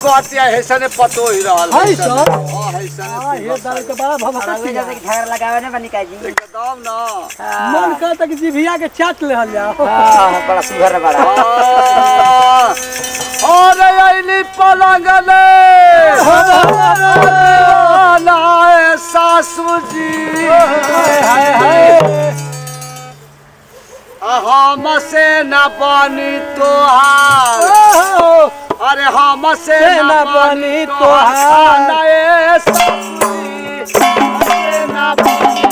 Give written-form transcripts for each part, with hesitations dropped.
कहतिया हैसने पतो ही रहल हाय सर हां हैसने ये दाल के बड़ा भभका जैसे कि झगड़ा लगावे ना बनी काजी एकदम ना मन करता कि जीभिया के चाट ले हल जाओ हां बड़ा सुघर बड़ा और आईली पलंग ले लाए सासू जी हाय हाय हमसे न बनी तोहार अरे हमसे न बनी तोहार नए सासू जी हमसे न बनी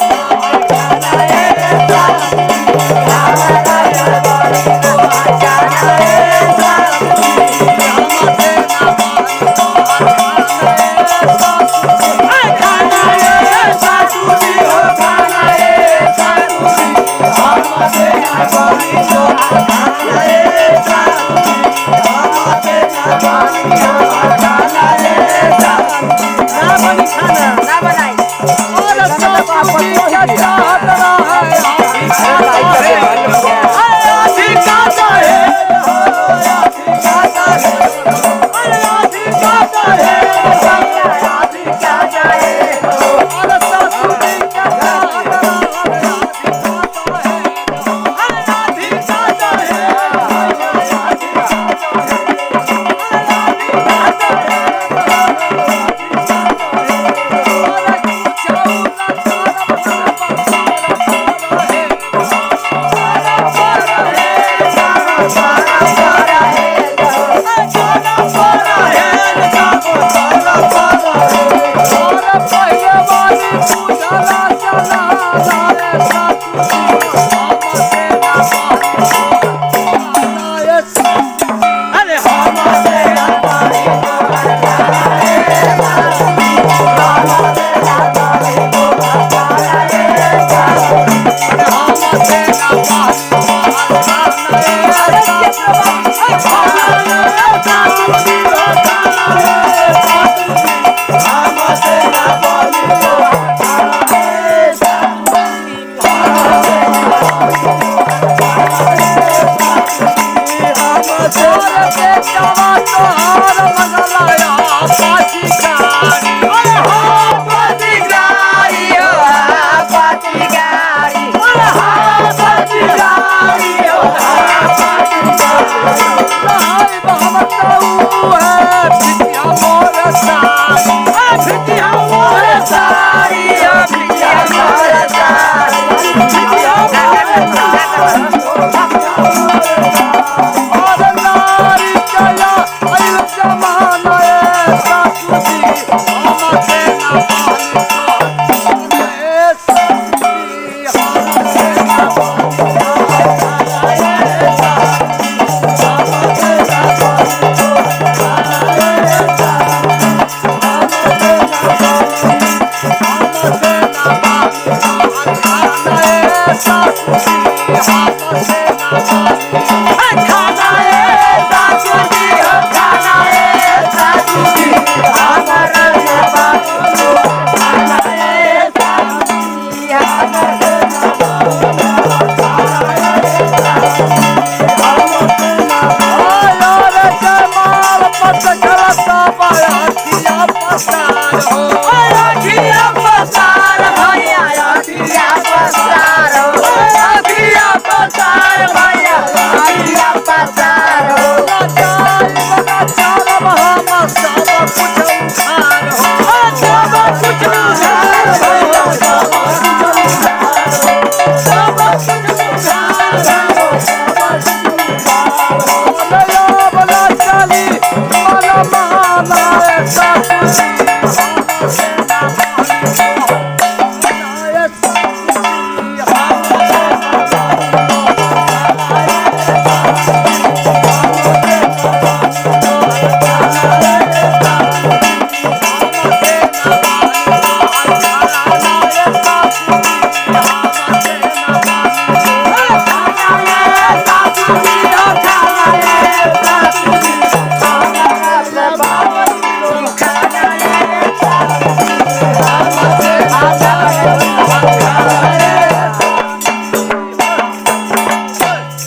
खा